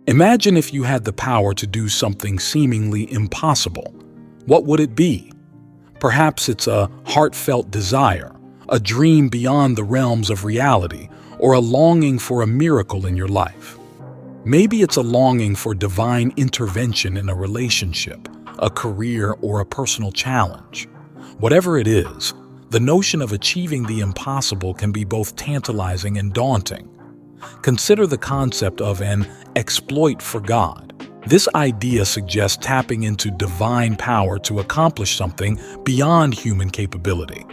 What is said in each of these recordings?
Imagine if you had the power to do something seemingly impossible. What would it be? Perhaps it's a heartfelt desire, a dream beyond the realms of reality, or a longing for a miracle in your life. Maybe it's a longing for divine intervention in a relationship, a career, or a personal challenge. Whatever it is, the notion of achieving the impossible can be both tantalizing and daunting. Consider the concept of an exploit for God. This idea suggests tapping into divine power to accomplish something beyond human capability,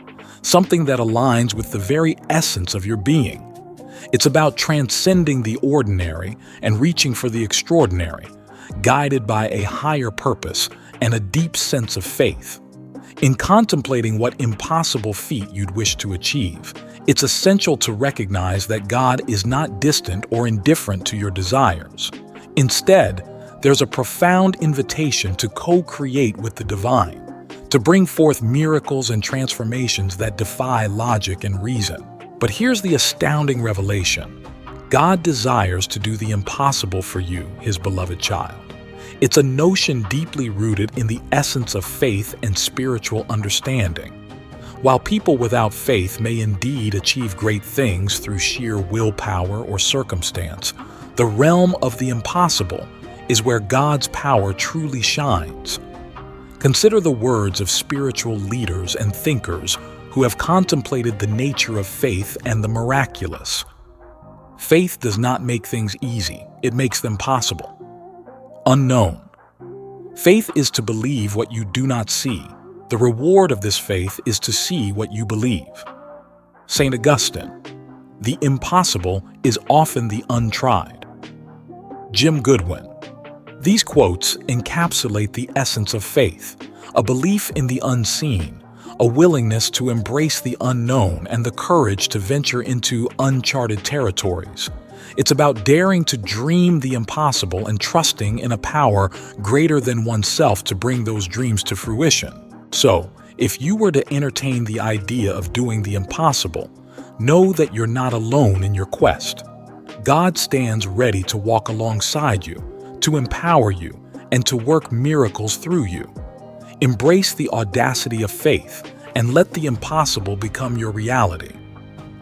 something that aligns with the very essence of your being. It's about transcending the ordinary and reaching for the extraordinary, guided by a higher purpose and a deep sense of faith. In contemplating what impossible feat you'd wish to achieve, it's essential to recognize that God is not distant or indifferent to your desires. Instead, there's a profound invitation to co-create with the divine, to bring forth miracles and transformations that defy logic and reason. But here's the astounding revelation. God desires to do the impossible for you, His beloved child. It's a notion deeply rooted in the essence of faith and spiritual understanding. While people without faith may indeed achieve great things through sheer willpower or circumstance, the realm of the impossible is where God's power truly shines. Consider the words of spiritual leaders and thinkers who have contemplated the nature of faith and the miraculous. Faith does not make things easy, it makes them possible. Unknown. Faith is to believe what you do not see. The reward of this faith is to see what you believe. St. Augustine. The impossible is often the untried. Jim Goodwin. These quotes encapsulate the essence of faith, a belief in the unseen, a willingness to embrace the unknown, and the courage to venture into uncharted territories. It's about daring to dream the impossible and trusting in a power greater than oneself to bring those dreams to fruition. So, if you were to entertain the idea of doing the impossible, know that you're not alone in your quest. God stands ready to walk alongside you, to empower you, and to work miracles through you. Embrace the audacity of faith and let the impossible become your reality.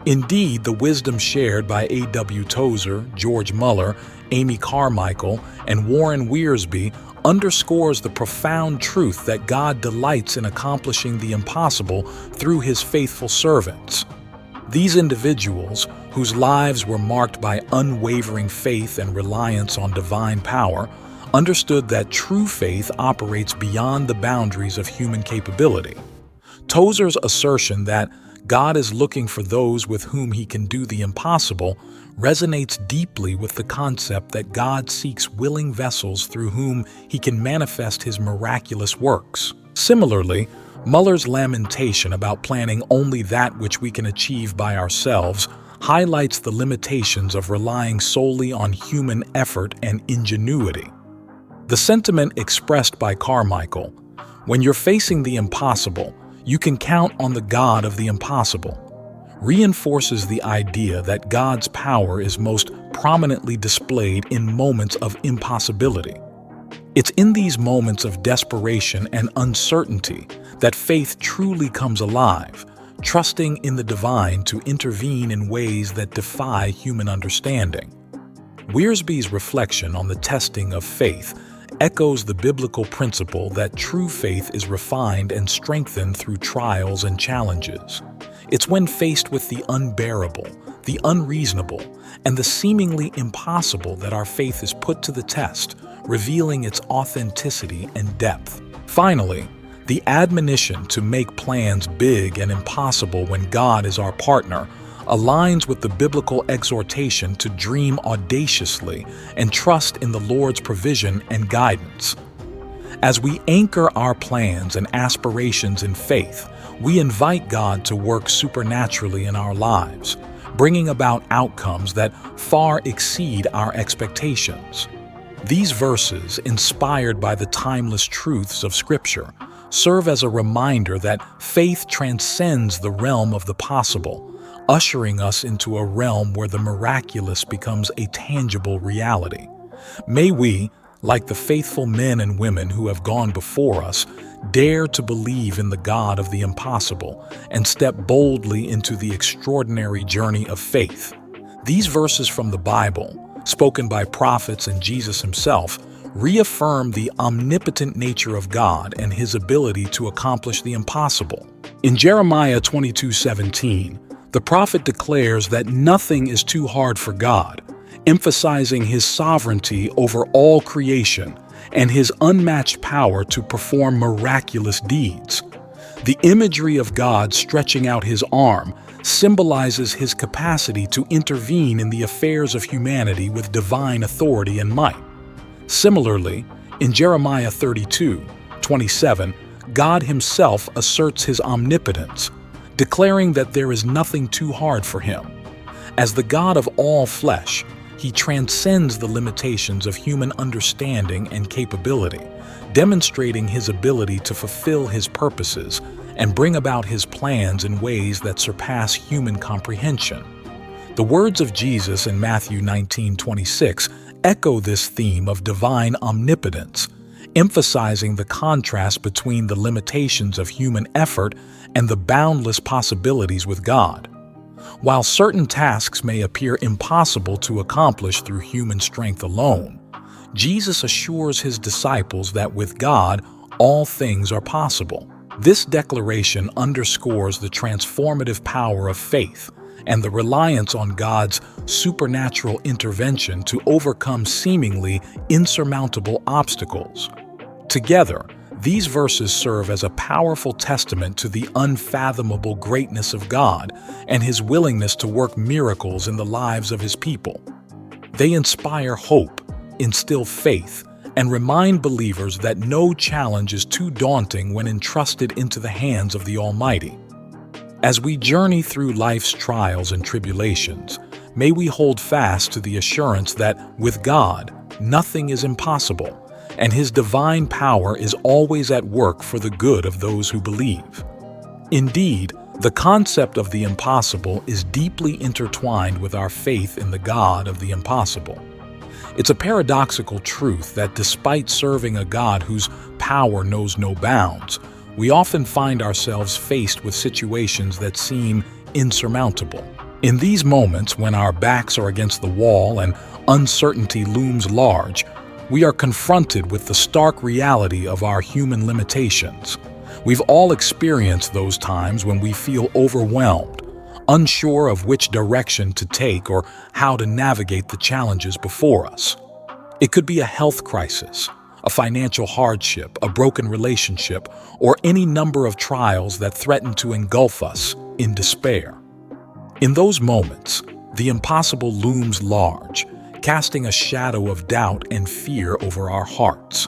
Indeed, the wisdom shared by A.W. Tozer, George Muller, Amy Carmichael, and Warren Wiersbe underscores the profound truth that God delights in accomplishing the impossible through His faithful servants. These individuals, whose lives were marked by unwavering faith and reliance on divine power, understood that true faith operates beyond the boundaries of human capability. Tozer's assertion that God is looking for those with whom He can do the impossible resonates deeply with the concept that God seeks willing vessels through whom He can manifest His miraculous works. Similarly, Muller's lamentation about planning only that which we can achieve by ourselves highlights the limitations of relying solely on human effort and ingenuity. The sentiment expressed by Carmichael, "When you're facing the impossible, you can count on the God of the impossible," reinforces the idea that God's power is most prominently displayed in moments of impossibility. It's in these moments of desperation and uncertainty that faith truly comes alive, trusting in the divine to intervene in ways that defy human understanding. Wiersbe's reflection on the testing of faith echoes the biblical principle that true faith is refined and strengthened through trials and challenges. It's when faced with the unbearable, the unreasonable, and the seemingly impossible that our faith is put to the test, revealing its authenticity and depth. Finally, the admonition to make plans big and impossible when God is our partner aligns with the biblical exhortation to dream audaciously and trust in the Lord's provision and guidance. As we anchor our plans and aspirations in faith, we invite God to work supernaturally in our lives, bringing about outcomes that far exceed our expectations. These verses, inspired by the timeless truths of Scripture, serve as a reminder that faith transcends the realm of the possible, ushering us into a realm where the miraculous becomes a tangible reality. May we, like the faithful men and women who have gone before us, dare to believe in the God of the impossible and step boldly into the extraordinary journey of faith. These verses from the Bible, spoken by prophets and Jesus himself, reaffirm the omnipotent nature of God and his ability to accomplish the impossible. In Jeremiah 22:17, the prophet declares that nothing is too hard for God, emphasizing his sovereignty over all creation and his unmatched power to perform miraculous deeds. The imagery of God stretching out his arm symbolizes his capacity to intervene in the affairs of humanity with divine authority and might. Similarly, in Jeremiah 32:27, God himself asserts his omnipotence, declaring that there is nothing too hard for him. As the God of all flesh, he transcends the limitations of human understanding and capability, demonstrating his ability to fulfill his purposes and bring about his plans in ways that surpass human comprehension. The words of Jesus in Matthew 19:26 echo this theme of divine omnipotence, emphasizing the contrast between the limitations of human effort and the boundless possibilities with God. While certain tasks may appear impossible to accomplish through human strength alone, Jesus assures his disciples that with God, all things are possible. This declaration underscores the transformative power of faith and the reliance on God's supernatural intervention to overcome seemingly insurmountable obstacles. Together, these verses serve as a powerful testament to the unfathomable greatness of God and his willingness to work miracles in the lives of his people. They inspire hope, instill faith, and remind believers that no challenge is too daunting when entrusted into the hands of the Almighty. As we journey through life's trials and tribulations, may we hold fast to the assurance that with God, nothing is impossible, and his divine power is always at work for the good of those who believe. Indeed, the concept of the impossible is deeply intertwined with our faith in the God of the impossible. It's a paradoxical truth that despite serving a God whose power knows no bounds, we often find ourselves faced with situations that seem insurmountable. In these moments, when our backs are against the wall and uncertainty looms large, we are confronted with the stark reality of our human limitations. We've all experienced those times when we feel overwhelmed, unsure of which direction to take or how to navigate the challenges before us. It could be a health crisis, a financial hardship, a broken relationship, or any number of trials that threaten to engulf us in despair. In those moments, the impossible looms large, casting a shadow of doubt and fear over our hearts.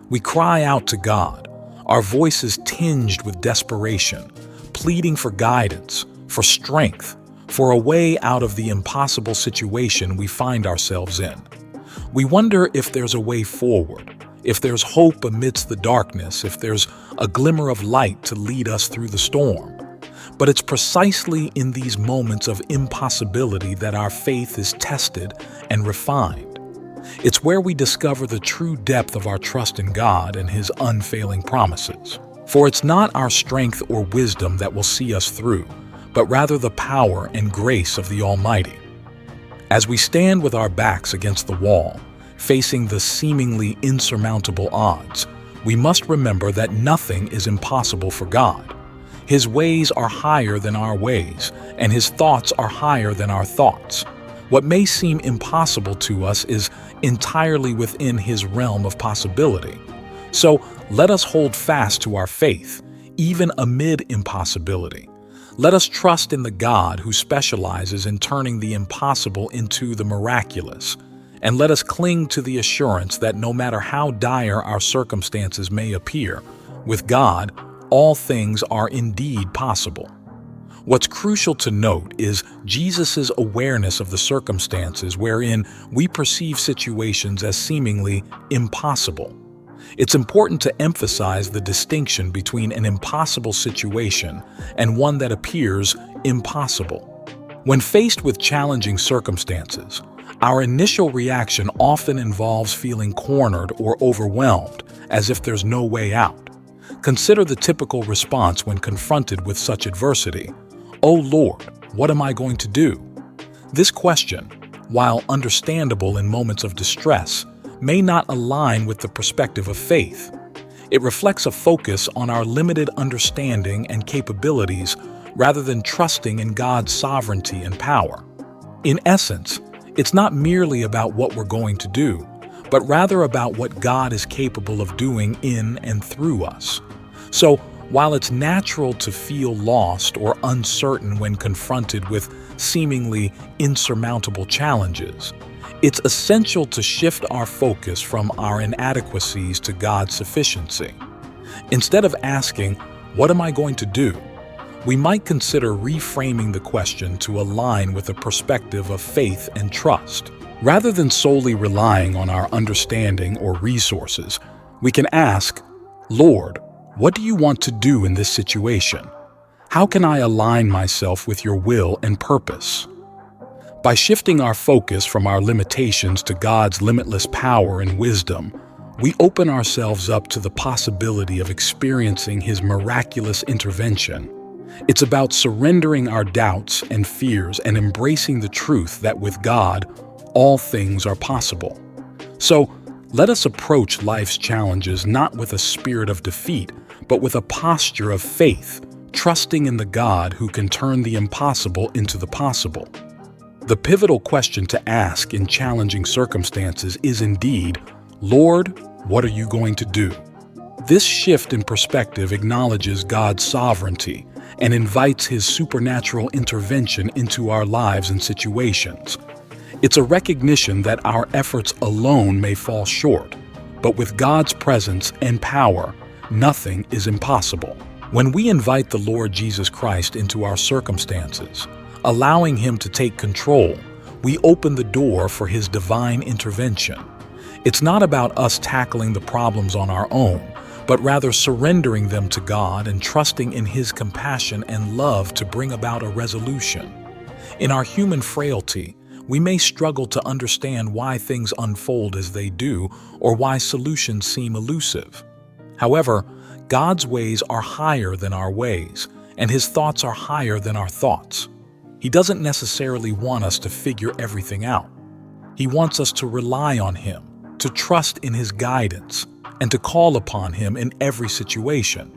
We cry out to God, our voices tinged with desperation, pleading for guidance, for strength, for a way out of the impossible situation we find ourselves in. We wonder if there's a way forward, if there's hope amidst the darkness, if there's a glimmer of light to lead us through the storm. But it's precisely in these moments of impossibility that our faith is tested and refined. It's where we discover the true depth of our trust in God and his unfailing promises. For it's not our strength or wisdom that will see us through, but rather the power and grace of the Almighty. As we stand with our backs against the wall, facing the seemingly insurmountable odds, we must remember that nothing is impossible for God. His ways are higher than our ways, and his thoughts are higher than our thoughts. What may seem impossible to us is entirely within his realm of possibility. So let us hold fast to our faith, even amid impossibility. Let us trust in the God who specializes in turning the impossible into the miraculous. And let us cling to the assurance that no matter how dire our circumstances may appear, with God, all things are indeed possible. What's crucial to note is Jesus' awareness of the circumstances wherein we perceive situations as seemingly impossible. It's important to emphasize the distinction between an impossible situation and one that appears impossible. When faced with challenging circumstances, Our initial reaction often involves feeling cornered or overwhelmed, as if there's no way out. Consider the typical response when confronted with such adversity. "Oh Lord, what am I going to do?" This question, while understandable in moments of distress, may not align with the perspective of faith. It reflects a focus on our limited understanding and capabilities rather than trusting in God's sovereignty and power. In essence, it's not merely about what we're going to do, but rather about what God is capable of doing in and through us. So, while it's natural to feel lost or uncertain when confronted with seemingly insurmountable challenges, it's essential to shift our focus from our inadequacies to God's sufficiency. Instead of asking, "What am I going to do?" we might consider reframing the question to align with a perspective of faith and trust. Rather than solely relying on our understanding or resources, we can ask, "Lord, what do you want to do in this situation? How can I align myself with your will and purpose?" By shifting our focus from our limitations to God's limitless power and wisdom, we open ourselves up to the possibility of experiencing His miraculous intervention. It's about surrendering our doubts and fears and embracing the truth that with God, all things are possible. So, let us approach life's challenges not with a spirit of defeat, but with a posture of faith, trusting in the God who can turn the impossible into the possible. The pivotal question to ask in challenging circumstances is indeed, "Lord, what are you going to do?" This shift in perspective acknowledges God's sovereignty and invites His supernatural intervention into our lives and situations. It's a recognition that our efforts alone may fall short, but with God's presence and power, nothing is impossible. When we invite the Lord Jesus Christ into our circumstances, allowing Him to take control, we open the door for His divine intervention. It's not about us tackling the problems on our own, but rather surrendering them to God and trusting in His compassion and love to bring about a resolution. In our human frailty, we may struggle to understand why things unfold as they do or why solutions seem elusive. However, God's ways are higher than our ways, and His thoughts are higher than our thoughts. He doesn't necessarily want us to figure everything out. He wants us to rely on Him, to trust in His guidance, and to call upon Him in every situation.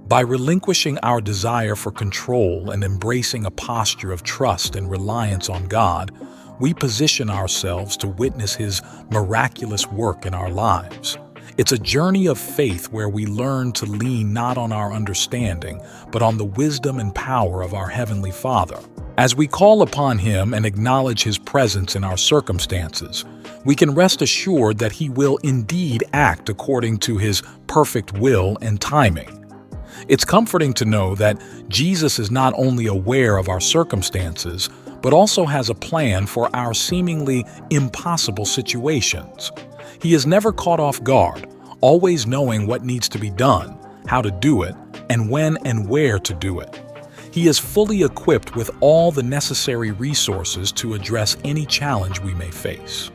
By relinquishing our desire for control and embracing a posture of trust and reliance on God, we position ourselves to witness His miraculous work in our lives. It's a journey of faith where we learn to lean not on our understanding, but on the wisdom and power of our Heavenly Father. As we call upon Him and acknowledge His presence in our circumstances, we can rest assured that He will indeed act according to His perfect will and timing. It's comforting to know that Jesus is not only aware of our circumstances, but also has a plan for our seemingly impossible situations. He is never caught off guard, always knowing what needs to be done, how to do it, and when and where to do it. He is fully equipped with all the necessary resources to address any challenge we may face.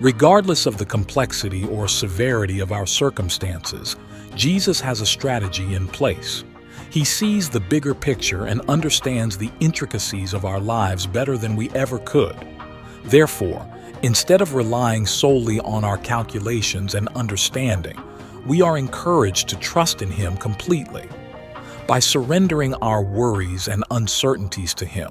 Regardless of the complexity or severity of our circumstances, Jesus has a strategy in place. He sees the bigger picture and understands the intricacies of our lives better than we ever could. Therefore, instead of relying solely on our calculations and understanding, we are encouraged to trust in Him completely. By surrendering our worries and uncertainties to Him,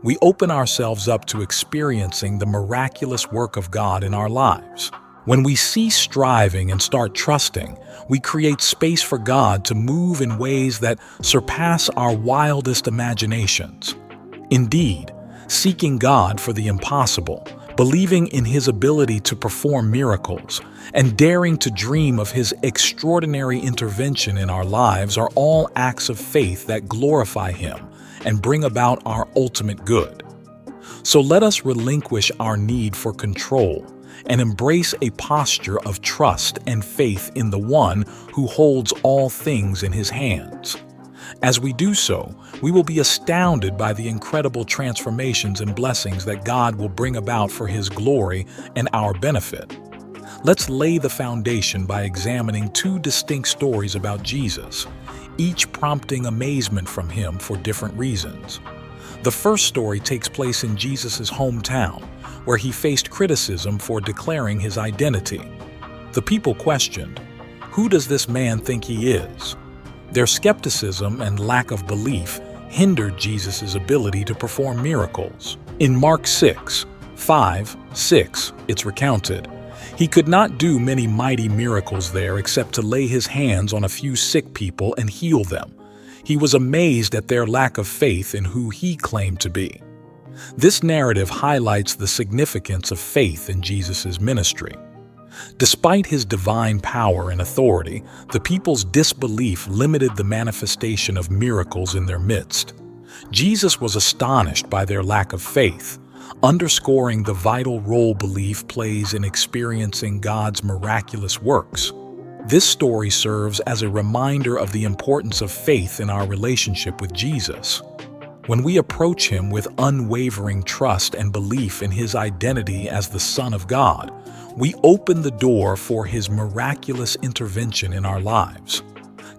we open ourselves up to experiencing the miraculous work of God in our lives. When we cease striving and start trusting, we create space for God to move in ways that surpass our wildest imaginations. Indeed, seeking God for the impossible, believing in His ability to perform miracles, and daring to dream of His extraordinary intervention in our lives are all acts of faith that glorify Him and bring about our ultimate good. So let us relinquish our need for control and embrace a posture of trust and faith in the One who holds all things in His hands. As we do so, we will be astounded by the incredible transformations and blessings that God will bring about for His glory and our benefit. Let's lay the foundation by examining two distinct stories about Jesus, each prompting amazement from Him for different reasons. The first story takes place in Jesus' hometown, where He faced criticism for declaring His identity. The people questioned, "Who does this man think He is?" Their skepticism and lack of belief hindered Jesus' ability to perform miracles. In Mark 6:5-6, it's recounted, "He could not do many mighty miracles there except to lay His hands on a few sick people and heal them. He was amazed at their lack of faith in who He claimed to be." This narrative highlights the significance of faith in Jesus' ministry. Despite His divine power and authority, the people's disbelief limited the manifestation of miracles in their midst. Jesus was astonished by their lack of faith, underscoring the vital role belief plays in experiencing God's miraculous works. This story serves as a reminder of the importance of faith in our relationship with Jesus. When we approach Him with unwavering trust and belief in His identity as the Son of God, we open the door for His miraculous intervention in our lives.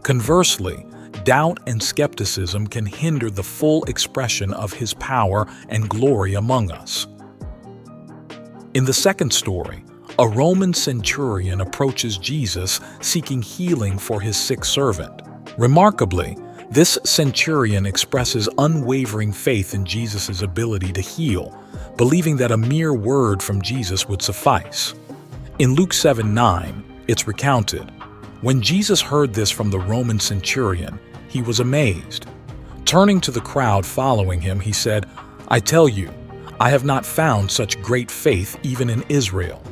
Conversely, doubt and skepticism can hinder the full expression of His power and glory among us. In the second story, a Roman centurion approaches Jesus seeking healing for his sick servant. Remarkably, this centurion expresses unwavering faith in Jesus' ability to heal, believing that a mere word from Jesus would suffice. In Luke 7:9, it's recounted, "When Jesus heard this from the Roman centurion, He was amazed. Turning to the crowd following Him, He said, 'I tell you, I have not found such great faith even in Israel.'"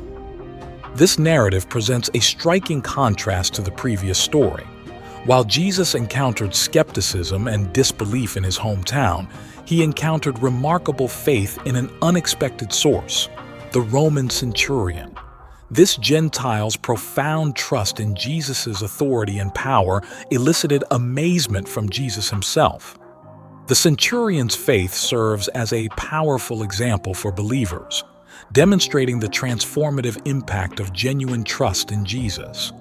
This narrative presents a striking contrast to the previous story. While Jesus encountered skepticism and disbelief in His hometown, He encountered remarkable faith in an unexpected source, the Roman centurion. This Gentile's profound trust in Jesus' authority and power elicited amazement from Jesus Himself. The centurion's faith serves as a powerful example for believers, demonstrating the transformative impact of genuine trust in Jesus.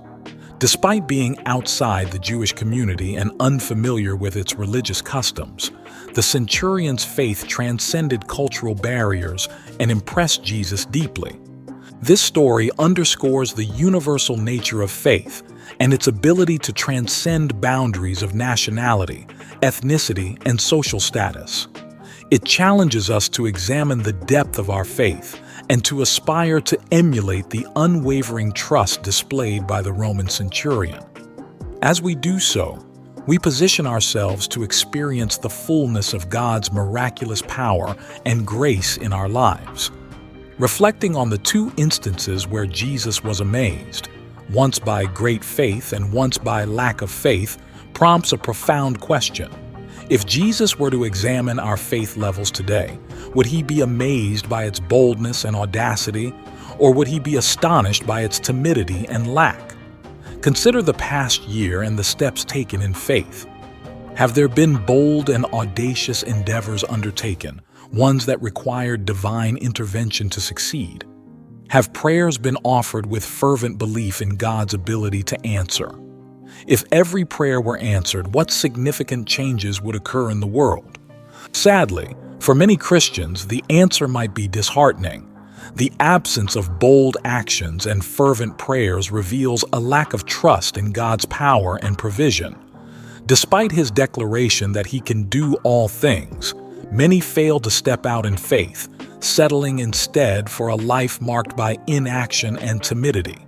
Despite being outside the Jewish community and unfamiliar with its religious customs, the centurion's faith transcended cultural barriers and impressed Jesus deeply. This story underscores the universal nature of faith and its ability to transcend boundaries of nationality, ethnicity, and social status. It challenges us to examine the depth of our faith and to aspire to emulate the unwavering trust displayed by the Roman centurion. As we do so, we position ourselves to experience the fullness of God's miraculous power and grace in our lives. Reflecting on the two instances where Jesus was amazed, once by great faith and once by lack of faith, prompts a profound question. If Jesus were to examine our faith levels today, would He be amazed by its boldness and audacity, or would He be astonished by its timidity and lack? Consider the past year and the steps taken in faith. Have there been bold and audacious endeavors undertaken, ones that required divine intervention to succeed? Have prayers been offered with fervent belief in God's ability to answer? If every prayer were answered, what significant changes would occur in the world? Sadly, for many Christians, the answer might be disheartening. The absence of bold actions and fervent prayers reveals a lack of trust in God's power and provision. Despite His declaration that He can do all things, many fail to step out in faith, settling instead for a life marked by inaction and timidity.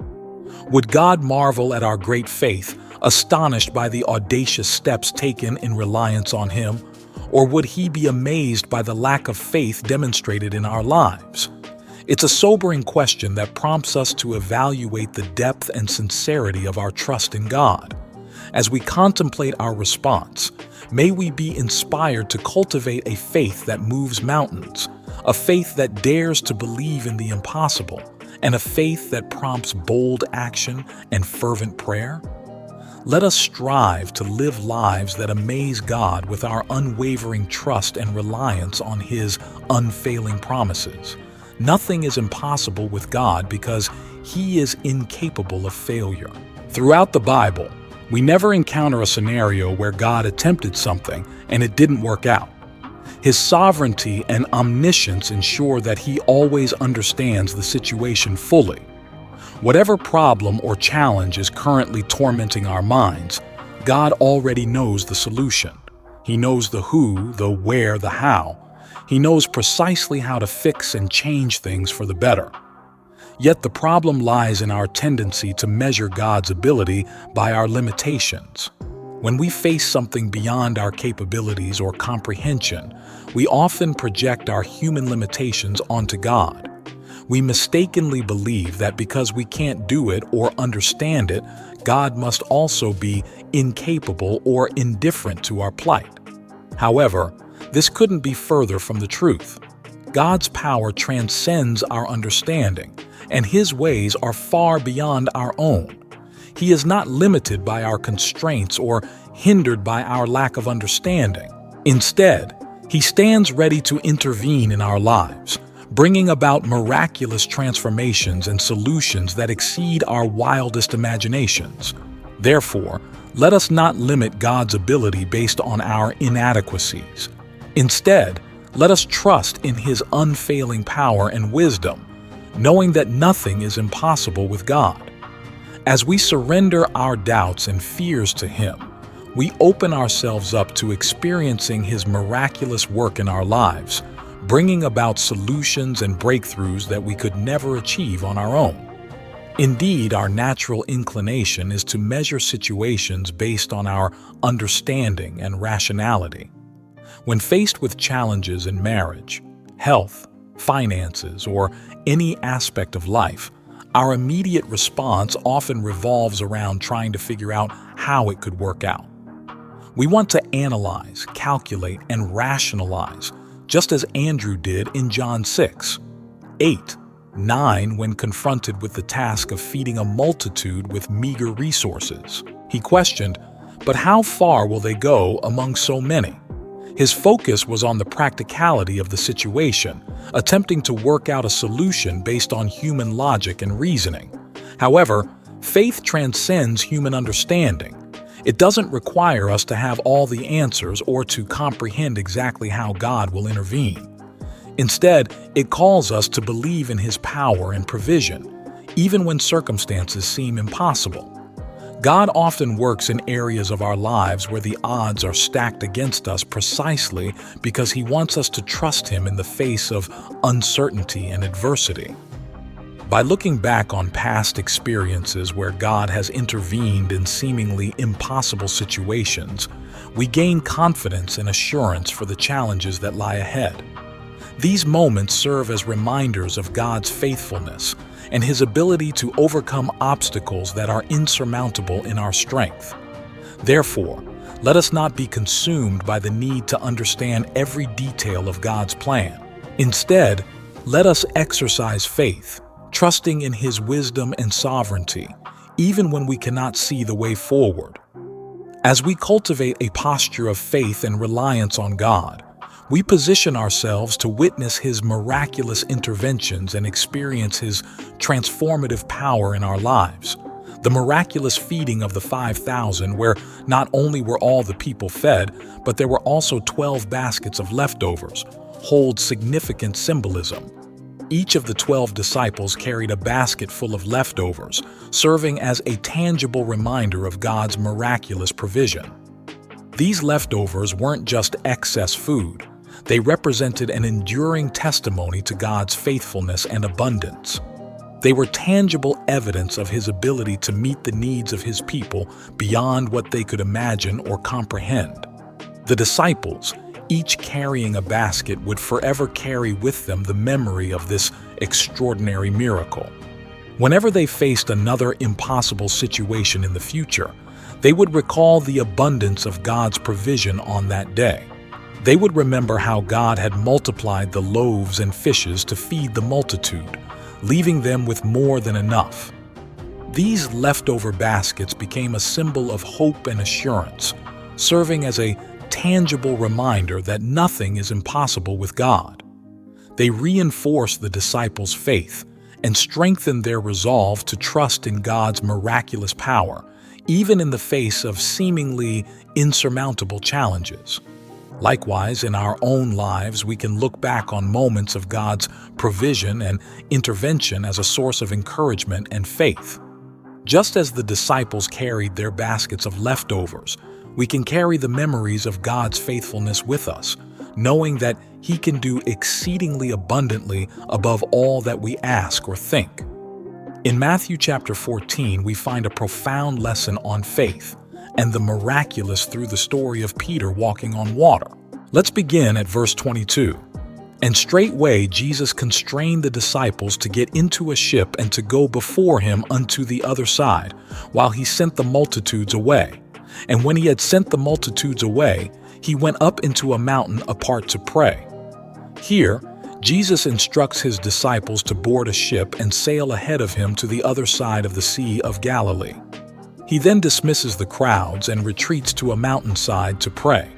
Would God marvel at our great faith, astonished by the audacious steps taken in reliance on Him? Or would He be amazed by the lack of faith demonstrated in our lives? It's a sobering question that prompts us to evaluate the depth and sincerity of our trust in God. As we contemplate our response, may we be inspired to cultivate a faith that moves mountains, a faith that dares to believe in the impossible, and a faith that prompts bold action and fervent prayer. Let us strive to live lives that amaze God with our unwavering trust and reliance on His unfailing promises. Nothing is impossible with God because He is incapable of failure. Throughout the Bible, we never encounter a scenario where God attempted something and it didn't work out. His sovereignty and omniscience ensure that He always understands the situation fully. Whatever problem or challenge is currently tormenting our minds, God already knows the solution. He knows the who, the where, the how. He knows precisely how to fix and change things for the better. Yet the problem lies in our tendency to measure God's ability by our limitations. When we face something beyond our capabilities or comprehension, we often project our human limitations onto God. We mistakenly believe that because we can't do it or understand it, God must also be incapable or indifferent to our plight. However, this couldn't be further from the truth. God's power transcends our understanding, and His ways are far beyond our own. He is not limited by our constraints or hindered by our lack of understanding. Instead, He stands ready to intervene in our lives, bringing about miraculous transformations and solutions that exceed our wildest imaginations. Therefore, let us not limit God's ability based on our inadequacies. Instead, let us trust in His unfailing power and wisdom, knowing that nothing is impossible with God. As we surrender our doubts and fears to Him, we open ourselves up to experiencing His miraculous work in our lives, bringing about solutions and breakthroughs that we could never achieve on our own. Indeed, our natural inclination is to measure situations based on our understanding and rationality. When faced with challenges in marriage, health, finances, or any aspect of life, our immediate response often revolves around trying to figure out how it could work out. We want to analyze, calculate, and rationalize, just as Andrew did in John 6, 8, 9 when confronted with the task of feeding a multitude with meager resources. He questioned, "But how far will they go among so many?" His focus was on the practicality of the situation, attempting to work out a solution based on human logic and reasoning. However, faith transcends human understanding. It doesn't require us to have all the answers or to comprehend exactly how God will intervene. Instead, it calls us to believe in His power and provision, even when circumstances seem impossible. God often works in areas of our lives where the odds are stacked against us precisely because He wants us to trust Him in the face of uncertainty and adversity. By looking back on past experiences where God has intervened in seemingly impossible situations, we gain confidence and assurance for the challenges that lie ahead. These moments serve as reminders of God's faithfulness and His ability to overcome obstacles that are insurmountable in our strength. Therefore, let us not be consumed by the need to understand every detail of God's plan. Instead, let us exercise faith, trusting in His wisdom and sovereignty, even when we cannot see the way forward. As we cultivate a posture of faith and reliance on God, we position ourselves to witness His miraculous interventions and experience His transformative power in our lives. The miraculous feeding of the 5,000, where not only were all the people fed, but there were also 12 baskets of leftovers, holds significant symbolism. Each of the 12 disciples carried a basket full of leftovers, serving as a tangible reminder of God's miraculous provision. These leftovers weren't just excess food. They represented an enduring testimony to God's faithfulness and abundance. They were tangible evidence of His ability to meet the needs of His people beyond what they could imagine or comprehend. The disciples, each carrying a basket, would forever carry with them the memory of this extraordinary miracle. Whenever they faced another impossible situation in the future, they would recall the abundance of God's provision on that day. They would remember how God had multiplied the loaves and fishes to feed the multitude, leaving them with more than enough. These leftover baskets became a symbol of hope and assurance, serving as a tangible reminder that nothing is impossible with God. They reinforced the disciples' faith and strengthened their resolve to trust in God's miraculous power, even in the face of seemingly insurmountable challenges. Likewise, in our own lives, we can look back on moments of God's provision and intervention as a source of encouragement and faith. Just as the disciples carried their baskets of leftovers, we can carry the memories of God's faithfulness with us, knowing that He can do exceedingly abundantly above all that we ask or think. In Matthew chapter 14, we find a profound lesson on faith and the miraculous through the story of Peter walking on water. Let's begin at verse 22. And straightway Jesus constrained the disciples to get into a ship and to go before him unto the other side, while he sent the multitudes away. And when he had sent the multitudes away, he went up into a mountain apart to pray. Here, Jesus instructs his disciples to board a ship and sail ahead of him to the other side of the Sea of Galilee. He then dismisses the crowds and retreats to a mountainside to pray.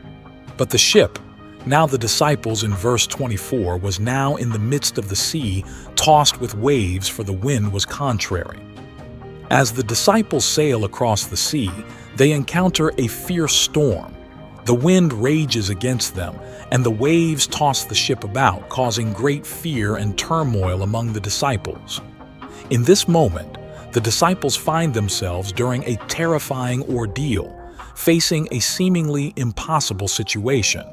But the ship, now the disciples in verse 24, was now in the midst of the sea, tossed with waves, for the wind was contrary. As the disciples sail across the sea, they encounter a fierce storm. The wind rages against them, and the waves toss the ship about, causing great fear and turmoil among the disciples. In this moment, the disciples find themselves during a terrifying ordeal, facing a seemingly impossible situation.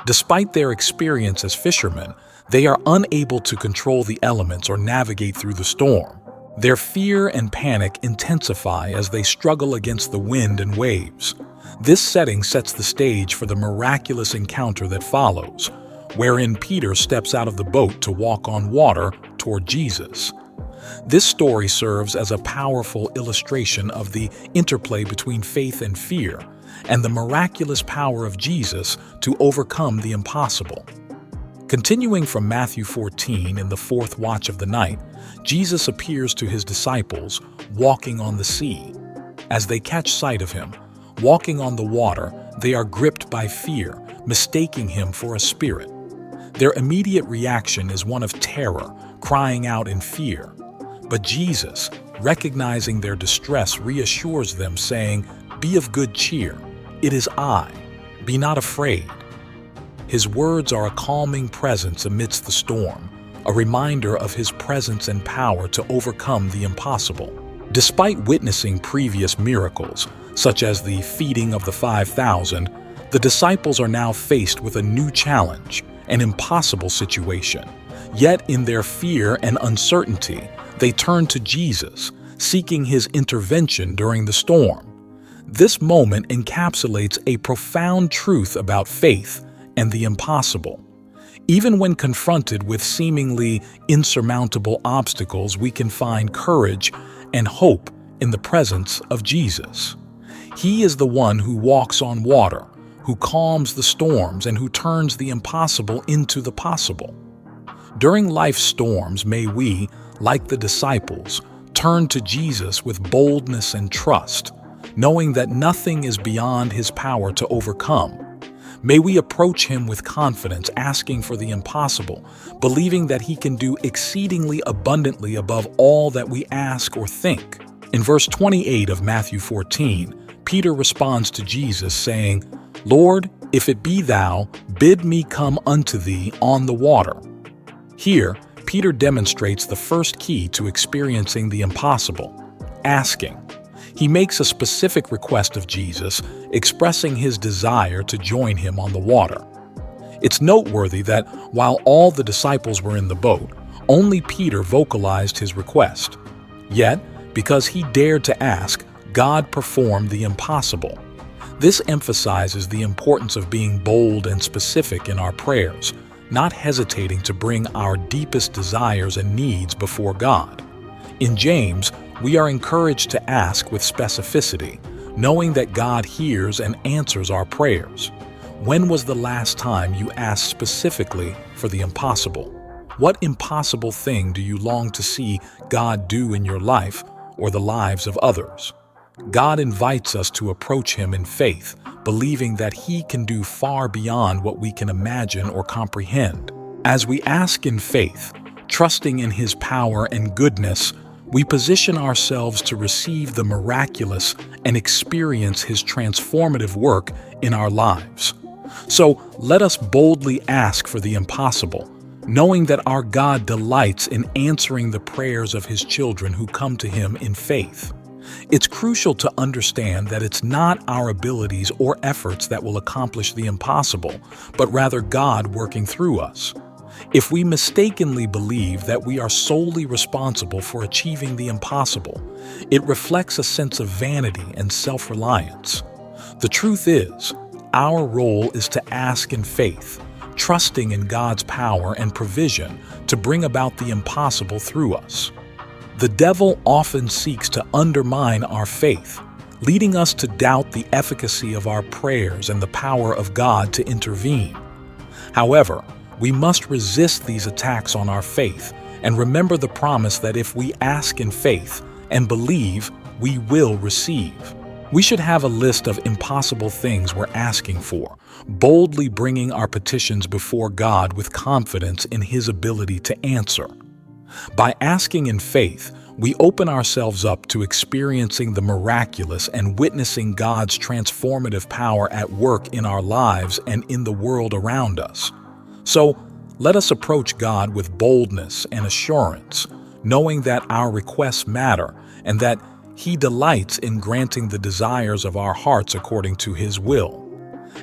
Despite their experience as fishermen, they are unable to control the elements or navigate through the storm. Their fear and panic intensify as they struggle against the wind and waves. This setting sets the stage for the miraculous encounter that follows, wherein Peter steps out of the boat to walk on water toward Jesus. This story serves as a powerful illustration of the interplay between faith and fear, and the miraculous power of Jesus to overcome the impossible. Continuing from Matthew 14, in the fourth watch of the night, Jesus appears to his disciples walking on the sea. As they catch sight of him, walking on the water, they are gripped by fear, mistaking him for a spirit. Their immediate reaction is one of terror, crying out in fear. But Jesus, recognizing their distress, reassures them, saying, "Be of good cheer. It is I. Be not afraid." His words are a calming presence amidst the storm, a reminder of his presence and power to overcome the impossible. Despite witnessing previous miracles, such as the feeding of the 5,000, the disciples are now faced with a new challenge, an impossible situation. Yet in their fear and uncertainty, they turn to Jesus, seeking his intervention during the storm. This moment encapsulates a profound truth about faith and the impossible. Even when confronted with seemingly insurmountable obstacles, we can find courage and hope in the presence of Jesus. He is the one who walks on water, who calms the storms, and who turns the impossible into the possible. During life's storms, may we, like the disciples, turn to Jesus with boldness and trust, knowing that nothing is beyond his power to overcome. May we approach him with confidence, asking for the impossible, believing that he can do exceedingly abundantly above all that we ask or think. In verse 28 of Matthew 14, Peter responds to Jesus, saying, "Lord, if it be thou, bid me come unto thee on the water." Here, Peter demonstrates the first key to experiencing the impossible: asking. He makes a specific request of Jesus, expressing his desire to join him on the water. It's noteworthy that while all the disciples were in the boat, only Peter vocalized his request. Yet, because he dared to ask, God performed the impossible. This emphasizes the importance of being bold and specific in our prayers, not hesitating to bring our deepest desires and needs before God. In James, we are encouraged to ask with specificity, knowing that God hears and answers our prayers. When was the last time you asked specifically for the impossible? What impossible thing do you long to see God do in your life, or the lives of others. God invites us to approach Him in faith, believing that He can do far beyond what we can imagine or comprehend. As we ask in faith, trusting in His power and goodness, we position ourselves to receive the miraculous and experience His transformative work in our lives. So let us boldly ask for the impossible, knowing that our God delights in answering the prayers of His children who come to Him in faith. It's crucial to understand that it's not our abilities or efforts that will accomplish the impossible, but rather God working through us. If we mistakenly believe that we are solely responsible for achieving the impossible, it reflects a sense of vanity and self-reliance. The truth is, our role is to ask in faith, trusting in God's power and provision to bring about the impossible through us. The devil often seeks to undermine our faith, leading us to doubt the efficacy of our prayers and the power of God to intervene. However, we must resist these attacks on our faith and remember the promise that if we ask in faith and believe, we will receive. We should have a list of impossible things we're asking for, boldly bringing our petitions before God with confidence in His ability to answer. By asking in faith, we open ourselves up to experiencing the miraculous and witnessing God's transformative power at work in our lives and in the world around us. So, let us approach God with boldness and assurance, knowing that our requests matter and that He delights in granting the desires of our hearts according to His will.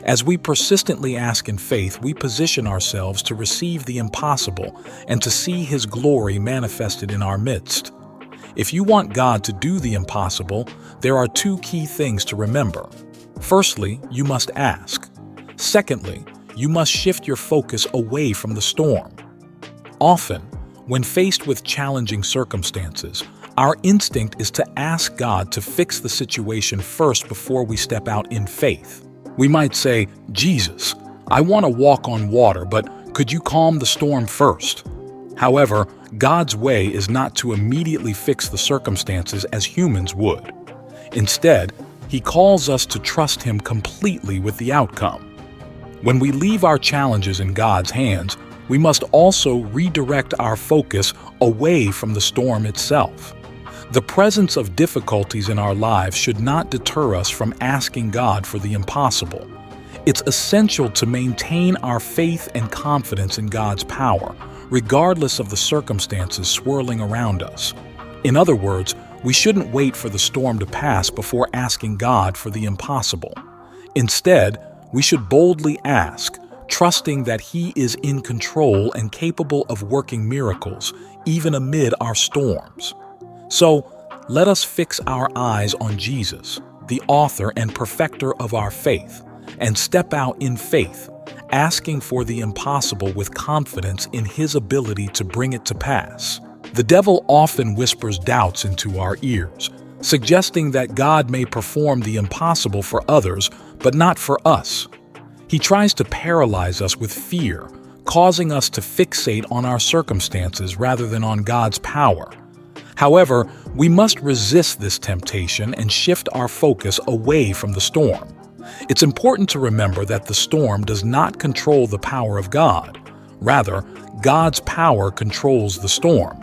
As we persistently ask in faith, we position ourselves to receive the impossible and to see His glory manifested in our midst. If you want God to do the impossible, there are two key things to remember. Firstly, you must ask. Secondly, you must shift your focus away from the storm. Often, when faced with challenging circumstances, our instinct is to ask God to fix the situation first before we step out in faith. We might say, "Jesus, I want to walk on water, but could you calm the storm first?" However, God's way is not to immediately fix the circumstances as humans would. Instead, He calls us to trust Him completely with the outcome. When we leave our challenges in God's hands, we must also redirect our focus away from the storm itself. The presence of difficulties in our lives should not deter us from asking God for the impossible. It's essential to maintain our faith and confidence in God's power, regardless of the circumstances swirling around us. In other words, we shouldn't wait for the storm to pass before asking God for the impossible. Instead, we should boldly ask, trusting that He is in control and capable of working miracles, even amid our storms. So, let us fix our eyes on Jesus, the author and perfecter of our faith, and step out in faith, asking for the impossible with confidence in His ability to bring it to pass. The devil often whispers doubts into our ears, suggesting that God may perform the impossible for others, but not for us. He tries to paralyze us with fear, causing us to fixate on our circumstances rather than on God's power. However, we must resist this temptation and shift our focus away from the storm. It's important to remember that the storm does not control the power of God. Rather, God's power controls the storm.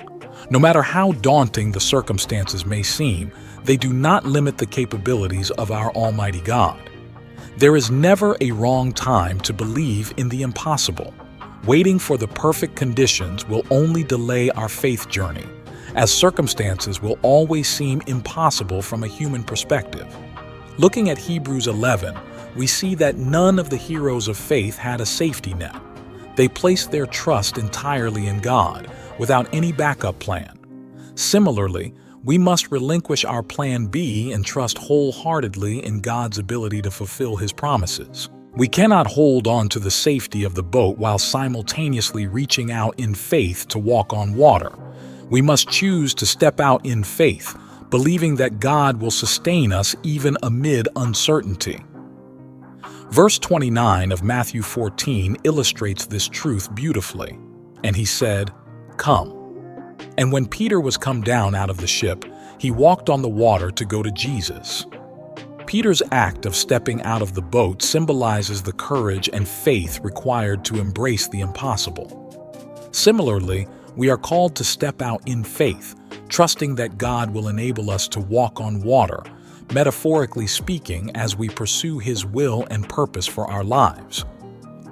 No matter how daunting the circumstances may seem, they do not limit the capabilities of our Almighty God. There is never a wrong time to believe in the impossible. Waiting for the perfect conditions will only delay our faith journey, as circumstances will always seem impossible from a human perspective. Looking at Hebrews 11, we see that none of the heroes of faith had a safety net. They placed their trust entirely in God, without any backup plan. Similarly, we must relinquish our plan B and trust wholeheartedly in God's ability to fulfill His promises. We cannot hold on to the safety of the boat while simultaneously reaching out in faith to walk on water. We must choose to step out in faith, believing that God will sustain us even amid uncertainty. Verse 29 of Matthew 14 illustrates this truth beautifully. And He said, "Come." And when Peter was come down out of the ship, He walked on the water to go to Jesus. Peter's act of stepping out of the boat symbolizes the courage and faith required to embrace the impossible. Similarly, we are called to step out in faith, trusting that God will enable us to walk on water, metaphorically speaking, as we pursue His will and purpose for our lives.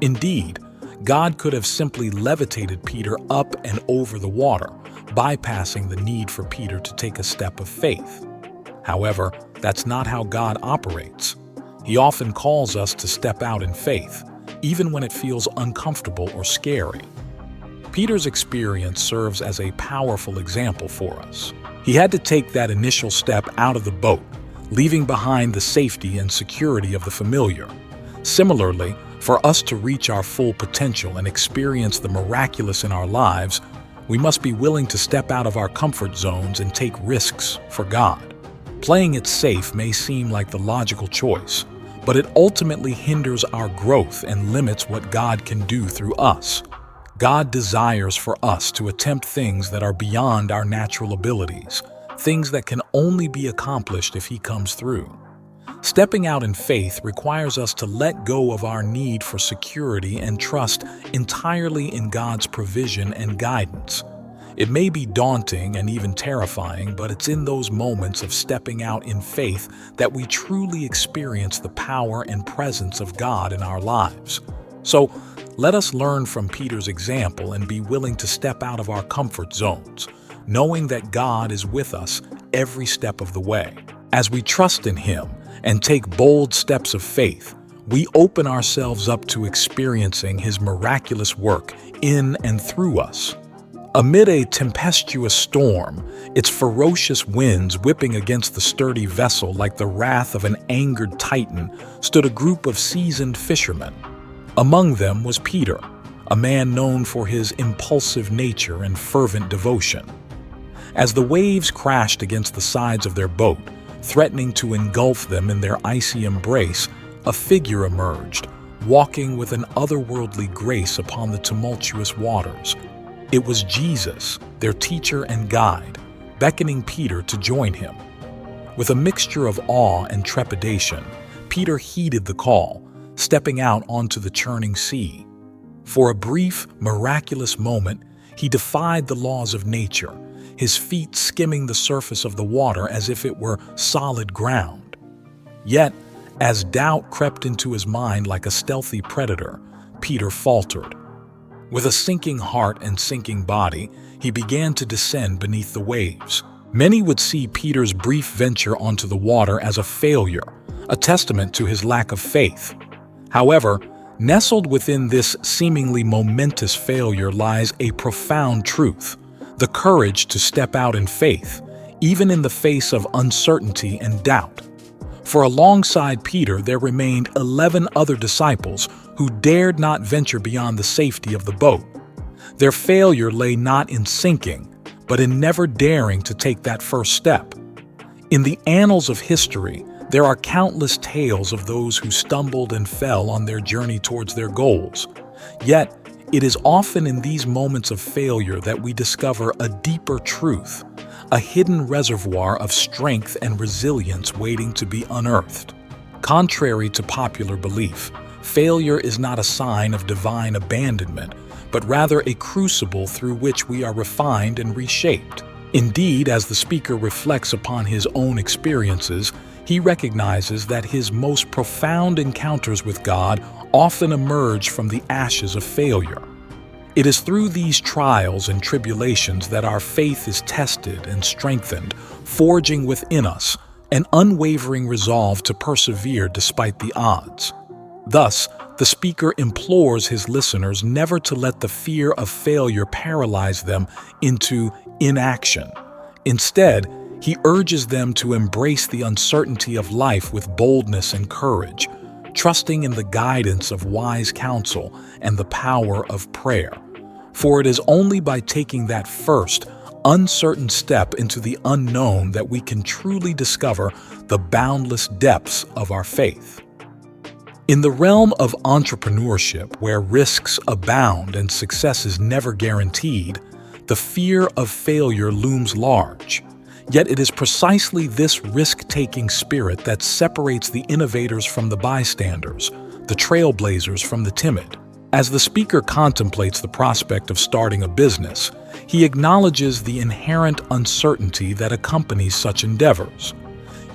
Indeed, God could have simply levitated Peter up and over the water, bypassing the need for Peter to take a step of faith. However, that's not how God operates. He often calls us to step out in faith, even when it feels uncomfortable or scary. Peter's experience serves as a powerful example for us. He had to take that initial step out of the boat, leaving behind the safety and security of the familiar. Similarly, for us to reach our full potential and experience the miraculous in our lives, we must be willing to step out of our comfort zones and take risks for God. Playing it safe may seem like the logical choice, but it ultimately hinders our growth and limits what God can do through us. God desires for us to attempt things that are beyond our natural abilities, things that can only be accomplished if He comes through. Stepping out in faith requires us to let go of our need for security and trust entirely in God's provision and guidance. It may be daunting and even terrifying, but it's in those moments of stepping out in faith that we truly experience the power and presence of God in our lives. So, let us learn from Peter's example and be willing to step out of our comfort zones, knowing that God is with us every step of the way. As we trust in Him and take bold steps of faith, we open ourselves up to experiencing His miraculous work in and through us. Amid a tempestuous storm, its ferocious winds whipping against the sturdy vessel like the wrath of an angered titan, stood a group of seasoned fishermen. Among them was Peter, a man known for his impulsive nature and fervent devotion. As the waves crashed against the sides of their boat, threatening to engulf them in their icy embrace, a figure emerged, walking with an otherworldly grace upon the tumultuous waters. It was Jesus, their teacher and guide, beckoning Peter to join him. With a mixture of awe and trepidation, Peter heeded the call, stepping out onto the churning sea. For a brief, miraculous moment, he defied the laws of nature, his feet skimming the surface of the water as if it were solid ground. Yet, as doubt crept into his mind like a stealthy predator, Peter faltered. With a sinking heart and sinking body, he began to descend beneath the waves. Many would see Peter's brief venture onto the water as a failure, a testament to his lack of faith. However, nestled within this seemingly momentous failure lies a profound truth: the courage to step out in faith, even in the face of uncertainty and doubt. For alongside Peter, there remained 11 other disciples who dared not venture beyond the safety of the boat. Their failure lay not in sinking, but in never daring to take that first step. In the annals of history, there are countless tales of those who stumbled and fell on their journey towards their goals. Yet, it is often in these moments of failure that we discover a deeper truth, a hidden reservoir of strength and resilience waiting to be unearthed. Contrary to popular belief, failure is not a sign of divine abandonment, but rather a crucible through which we are refined and reshaped. Indeed, as the speaker reflects upon his own experiences, he recognizes that his most profound encounters with God often emerge from the ashes of failure. It is through these trials and tribulations that our faith is tested and strengthened, forging within us an unwavering resolve to persevere despite the odds. Thus, the speaker implores his listeners never to let the fear of failure paralyze them into inaction. Instead, he urges them to embrace the uncertainty of life with boldness and courage, trusting in the guidance of wise counsel and the power of prayer. For it is only by taking that first, uncertain step into the unknown that we can truly discover the boundless depths of our faith. In the realm of entrepreneurship, where risks abound and success is never guaranteed, the fear of failure looms large. Yet it is precisely this risk-taking spirit that separates the innovators from the bystanders, the trailblazers from the timid. As the speaker contemplates the prospect of starting a business, he acknowledges the inherent uncertainty that accompanies such endeavors.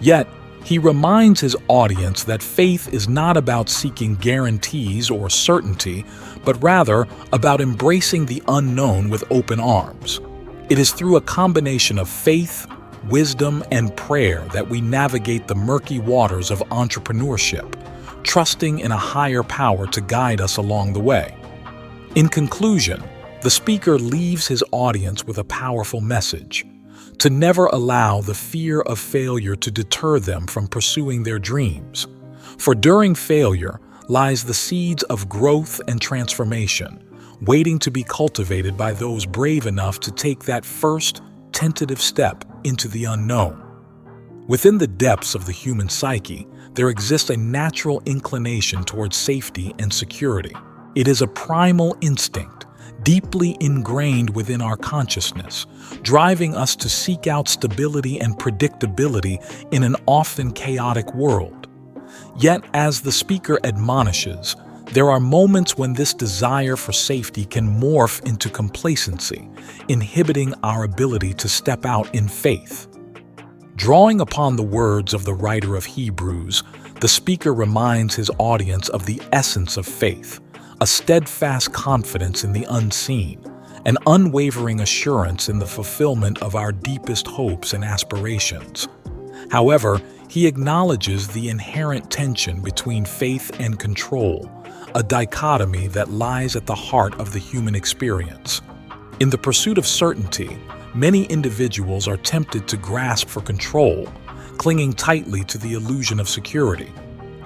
Yet, he reminds his audience that faith is not about seeking guarantees or certainty, but rather about embracing the unknown with open arms. It is through a combination of faith, wisdom, and prayer that we navigate the murky waters of entrepreneurship, trusting in a higher power to guide us along the way. In conclusion, the speaker leaves his audience with a powerful message: to never allow the fear of failure to deter them from pursuing their dreams. For during failure lies the seeds of growth and transformation, waiting to be cultivated by those brave enough to take that first, tentative step into the unknown. Within the depths of the human psyche, there exists a natural inclination towards safety and security. It is a primal instinct, deeply ingrained within our consciousness, driving us to seek out stability and predictability in an often chaotic world. Yet, as the speaker admonishes, there are moments when this desire for safety can morph into complacency, inhibiting our ability to step out in faith. Drawing upon the words of the writer of Hebrews, the speaker reminds his audience of the essence of faith: a steadfast confidence in the unseen, an unwavering assurance in the fulfillment of our deepest hopes and aspirations. However, he acknowledges the inherent tension between faith and control, a dichotomy that lies at the heart of the human experience. In the pursuit of certainty, many individuals are tempted to grasp for control, clinging tightly to the illusion of security.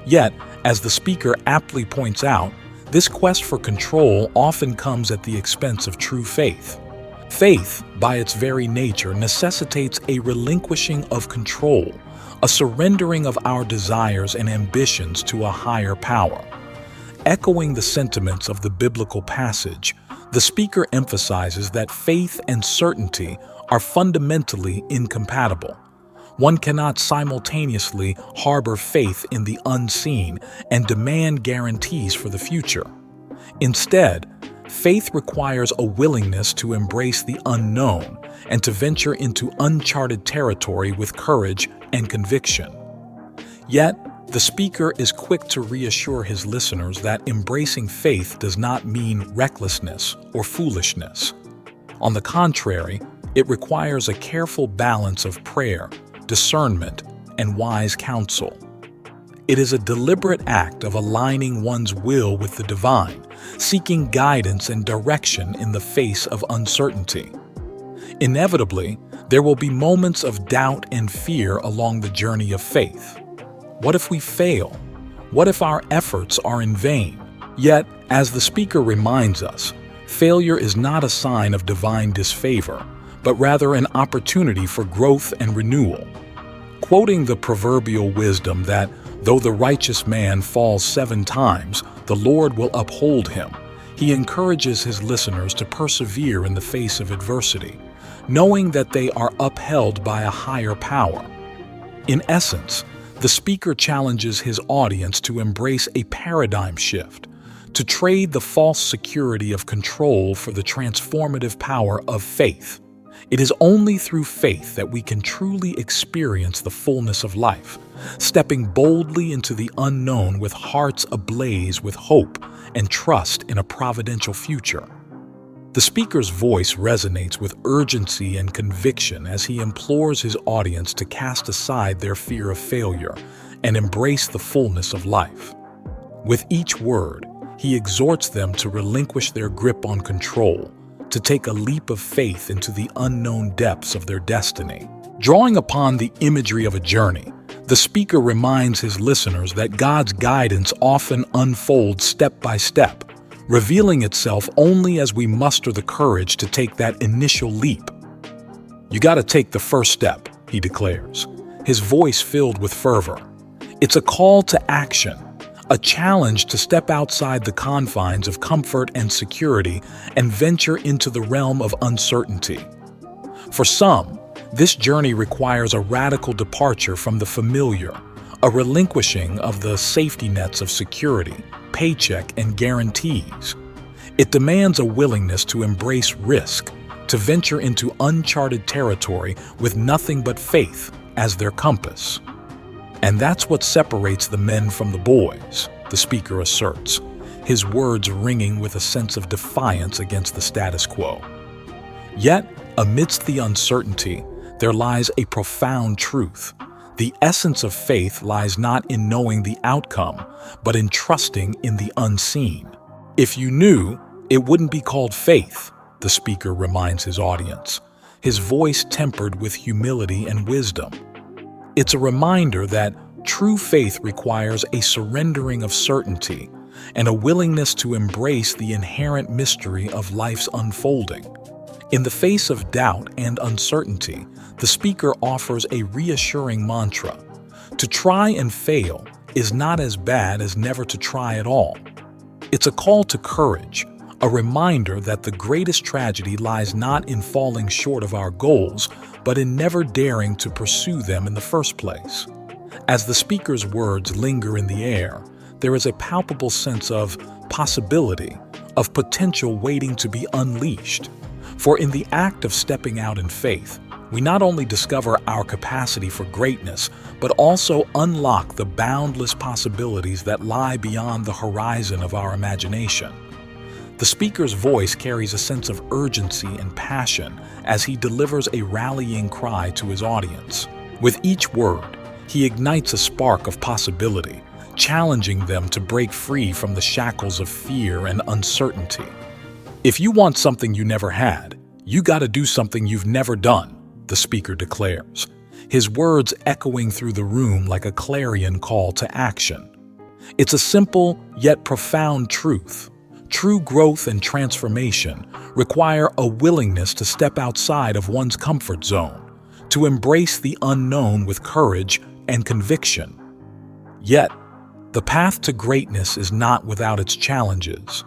Yet, as the speaker aptly points out, this quest for control often comes at the expense of true faith. Faith, by its very nature, necessitates a relinquishing of control, a surrendering of our desires and ambitions to a higher power. Echoing the sentiments of the biblical passage, the speaker emphasizes that faith and certainty are fundamentally incompatible. One cannot simultaneously harbor faith in the unseen and demand guarantees for the future. Instead, faith requires a willingness to embrace the unknown and to venture into uncharted territory with courage and conviction. Yet, the speaker is quick to reassure his listeners that embracing faith does not mean recklessness or foolishness. On the contrary, it requires a careful balance of prayer, discernment, and wise counsel. It is a deliberate act of aligning one's will with the divine, seeking guidance and direction in the face of uncertainty. Inevitably, there will be moments of doubt and fear along the journey of faith. What if we fail? What if our efforts are in vain? Yet, as the speaker reminds us, failure is not a sign of divine disfavor, but rather an opportunity for growth and renewal. Quoting the proverbial wisdom that, though the righteous man falls 7 times, the Lord will uphold him, he encourages his listeners to persevere in the face of adversity, knowing that they are upheld by a higher power. In essence, the speaker challenges his audience to embrace a paradigm shift, to trade the false security of control for the transformative power of faith. It is only through faith that we can truly experience the fullness of life, stepping boldly into the unknown with hearts ablaze with hope and trust in a providential future. The speaker's voice resonates with urgency and conviction as he implores his audience to cast aside their fear of failure and embrace the fullness of life. With each word, he exhorts them to relinquish their grip on control, to take a leap of faith into the unknown depths of their destiny. Drawing upon the imagery of a journey, the speaker reminds his listeners that God's guidance often unfolds step by step, revealing itself only as we muster the courage to take that initial leap. "You gotta take the first step," he declares, his voice filled with fervor. It's a call to action, a challenge to step outside the confines of comfort and security and venture into the realm of uncertainty. For some, This journey requires a radical departure from the familiar, a relinquishing of the safety nets of security, paycheck, and guarantees. It demands a willingness to embrace risk, to venture into uncharted territory with nothing but faith as their compass. And that's what separates the men from the boys, the speaker asserts, his words ringing with a sense of defiance against the status quo. Yet, amidst the uncertainty, there lies a profound truth. The essence of faith lies not in knowing the outcome, but in trusting in the unseen. If you knew, it wouldn't be called faith, the speaker reminds his audience, his voice tempered with humility and wisdom. It's a reminder that true faith requires a surrendering of certainty and a willingness to embrace the inherent mystery of life's unfolding. In the face of doubt and uncertainty, the speaker offers a reassuring mantra. To try and fail is not as bad as never to try at all. It's a call to courage, a reminder that the greatest tragedy lies not in falling short of our goals, but in never daring to pursue them in the first place. As the speaker's words linger in the air, there is a palpable sense of possibility, of potential waiting to be unleashed. For in the act of stepping out in faith, we not only discover our capacity for greatness, but also unlock the boundless possibilities that lie beyond the horizon of our imagination. The speaker's voice carries a sense of urgency and passion as he delivers a rallying cry to his audience. With each word, he ignites a spark of possibility, challenging them to break free from the shackles of fear and uncertainty. If you want something you never had, you gotta do something you've never done, the speaker declares, his words echoing through the room like a clarion call to action. It's a simple yet profound truth. True growth and transformation require a willingness to step outside of one's comfort zone, to embrace the unknown with courage and conviction. Yet, the path to greatness is not without its challenges.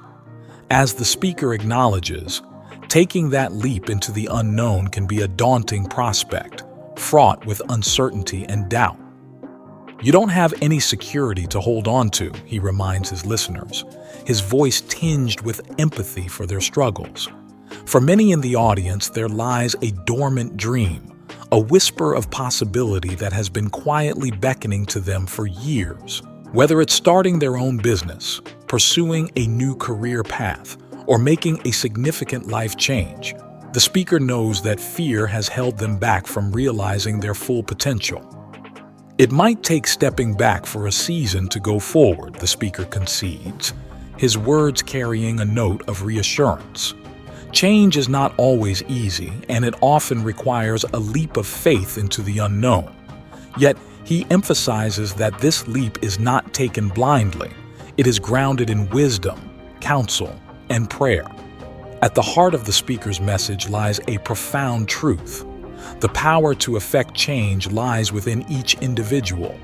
As the speaker acknowledges, taking that leap into the unknown can be a daunting prospect, fraught with uncertainty and doubt. You don't have any security to hold on to, he reminds his listeners, his voice tinged with empathy for their struggles. For many in the audience, there lies a dormant dream, a whisper of possibility that has been quietly beckoning to them for years. Whether it's starting their own business, pursuing a new career path, or making a significant life change, the speaker knows that fear has held them back from realizing their full potential. It might take stepping back for a season to go forward, the speaker concedes, his words carrying a note of reassurance. Change is not always easy, and it often requires a leap of faith into the unknown. Yet, he emphasizes that this leap is not taken blindly. It is grounded in wisdom, counsel, and prayer. At the heart of the speaker's message lies a profound truth. The power to effect change lies within each individual.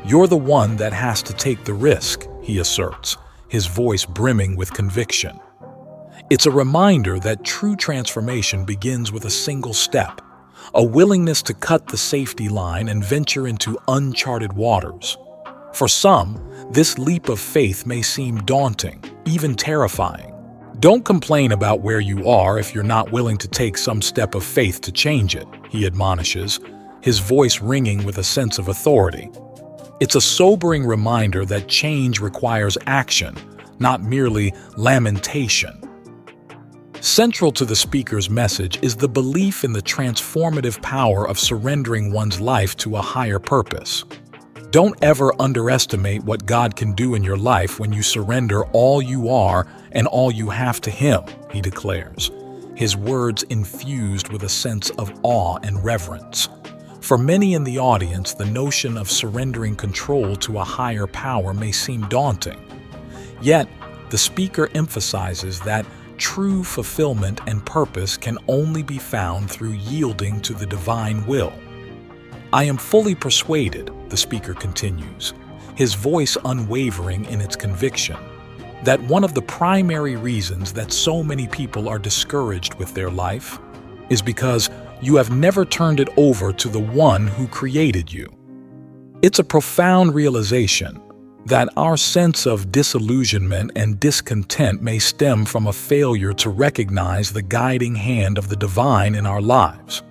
You're the one that has to take the risk, he asserts, his voice brimming with conviction. It's a reminder that true transformation begins with a single step, a willingness to cut the safety line and venture into uncharted waters. For some, this leap of faith may seem daunting, even terrifying. Don't complain about where you are if you're not willing to take some step of faith to change it, he admonishes, his voice ringing with a sense of authority. It's a sobering reminder that change requires action, not merely lamentation. Central to the speaker's message is the belief in the transformative power of surrendering one's life to a higher purpose. Don't ever underestimate what God can do in your life when you surrender all you are and all you have to Him, he declares, his words infused with a sense of awe and reverence. For many in the audience, the notion of surrendering control to a higher power may seem daunting. Yet, the speaker emphasizes that true fulfillment and purpose can only be found through yielding to the divine will. I am fully persuaded, the speaker continues, his voice unwavering in its conviction, that one of the primary reasons that so many people are discouraged with their life is because you have never turned it over to the one who created you. It's a profound realization that our sense of disillusionment and discontent may stem from a failure to recognize the guiding hand of the divine in our lives.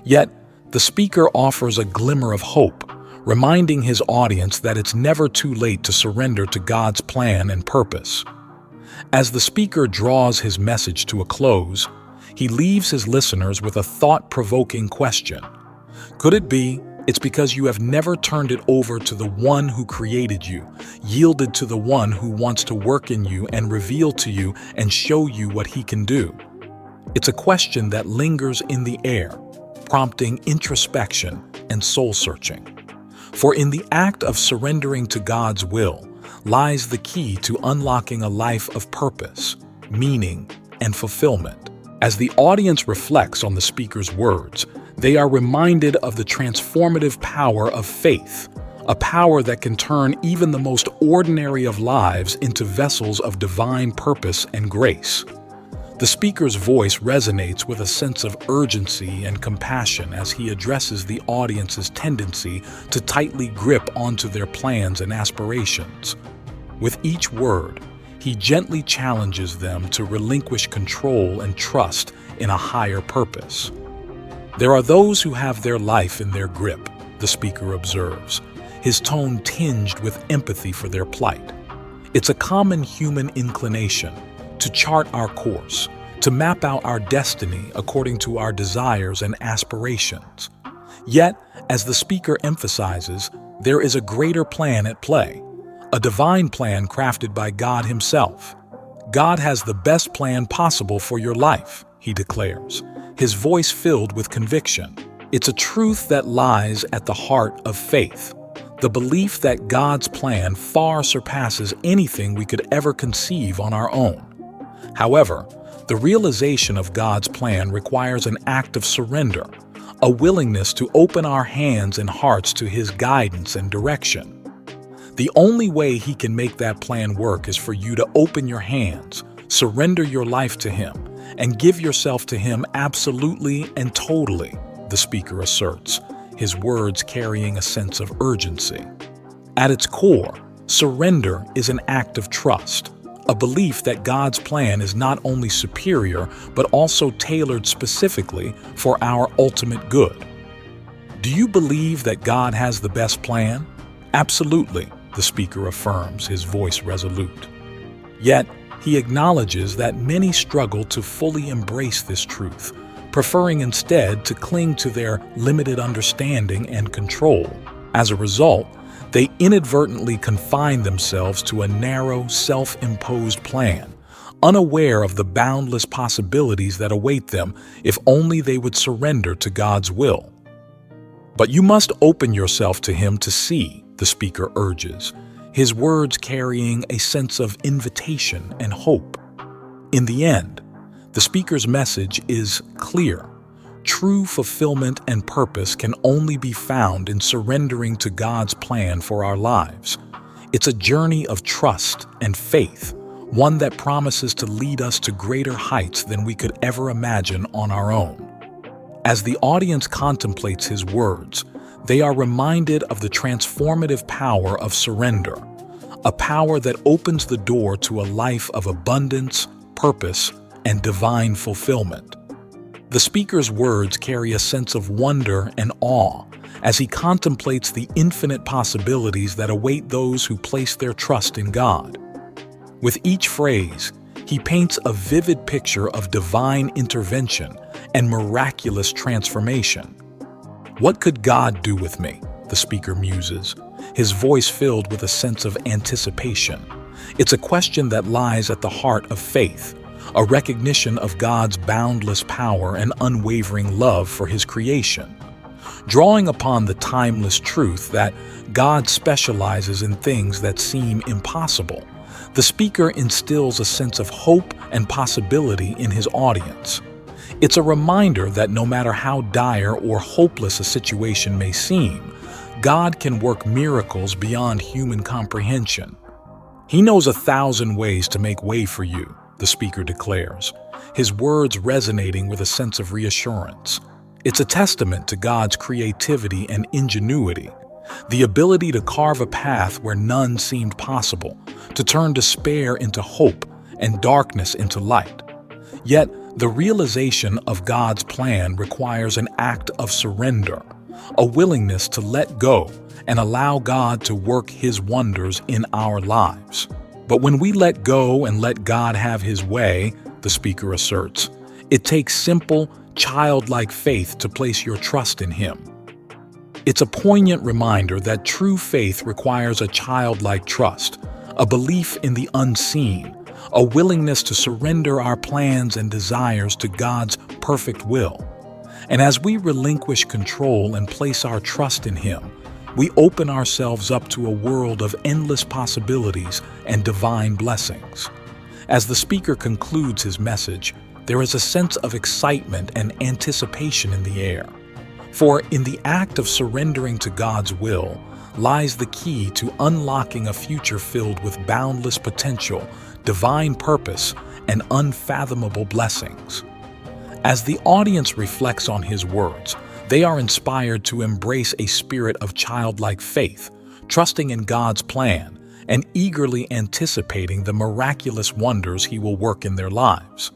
Yet, the speaker offers a glimmer of hope, reminding his audience that it's never too late to surrender to God's plan and purpose. As the speaker draws his message to a close, he leaves his listeners with a thought-provoking question. Could it be it's because you have never turned it over to the one who created you, yielded to the one who wants to work in you and reveal to you and show you what he can do? It's a question that lingers in the air, prompting introspection and soul-searching. For in the act of surrendering to God's will lies the key to unlocking a life of purpose, meaning, and fulfillment. As the audience reflects on the speaker's words, they are reminded of the transformative power of faith, a power that can turn even the most ordinary of lives into vessels of divine purpose and grace. The speaker's voice resonates with a sense of urgency and compassion as he addresses the audience's tendency to tightly grip onto their plans and aspirations. With each word, he gently challenges them to relinquish control and trust in a higher purpose. There are those who have their life in their grip, the speaker observes, his tone tinged with empathy for their plight. It's a common human inclination to chart our course, to map out our destiny according to our desires and aspirations. Yet, as the speaker emphasizes, there is a greater plan at play, a divine plan crafted by God himself. God has the best plan possible for your life, he declares, his voice filled with conviction. It's a truth that lies at the heart of faith, the belief that God's plan far surpasses anything we could ever conceive on our own. However, the realization of God's plan requires an act of surrender, a willingness to open our hands and hearts to his guidance and direction. The only way he can make that plan work is for you to open your hands, surrender your life to him, and give yourself to him absolutely and totally, the speaker asserts, his words carrying a sense of urgency. At its core, surrender is an act of trust, a belief that God's plan is not only superior, but also tailored specifically for our ultimate good. Do you believe that God has the best plan? Absolutely, the speaker affirms, his voice resolute. Yet, he acknowledges that many struggle to fully embrace this truth, preferring instead to cling to their limited understanding and control. As a result, they inadvertently confine themselves to a narrow, self-imposed plan, unaware of the boundless possibilities that await them if only they would surrender to God's will. But you must open yourself to him to see, the speaker urges, his words carrying a sense of invitation and hope. In the end, the speaker's message is clear. True fulfillment and purpose can only be found in surrendering to God's plan for our lives. It's a journey of trust and faith, one that promises to lead us to greater heights than we could ever imagine on our own. As the audience contemplates his words, they are reminded of the transformative power of surrender, a power that opens the door to a life of abundance, purpose, and divine fulfillment. The speaker's words carry a sense of wonder and awe as he contemplates the infinite possibilities that await those who place their trust in God. With each phrase, he paints a vivid picture of divine intervention and miraculous transformation. What could God do with me? The speaker muses, his voice filled with a sense of anticipation. It's a question that lies at the heart of faith, a recognition of God's boundless power and unwavering love for his creation. Drawing upon the timeless truth that God specializes in things that seem impossible, the speaker instills a sense of hope and possibility in his audience. It's a reminder that no matter how dire or hopeless a situation may seem, God can work miracles beyond human comprehension. He knows 1,000 ways to make way for you, the speaker declares, his words resonating with a sense of reassurance. It's a testament to God's creativity and ingenuity, the ability to carve a path where none seemed possible, to turn despair into hope and darkness into light. Yet, the realization of God's plan requires an act of surrender, a willingness to let go and allow God to work His wonders in our lives. But when we let go and let God have His way, the speaker asserts, it takes simple, childlike faith to place your trust in Him. It's a poignant reminder that true faith requires a childlike trust, a belief in the unseen, a willingness to surrender our plans and desires to God's perfect will. And as we relinquish control and place our trust in Him, we open ourselves up to a world of endless possibilities and divine blessings. As the speaker concludes his message, there is a sense of excitement and anticipation in the air. For in the act of surrendering to God's will lies the key to unlocking a future filled with boundless potential, divine purpose, and unfathomable blessings. As the audience reflects on his words, they are inspired to embrace a spirit of childlike faith, trusting in God's plan and eagerly anticipating the miraculous wonders He will work in their lives.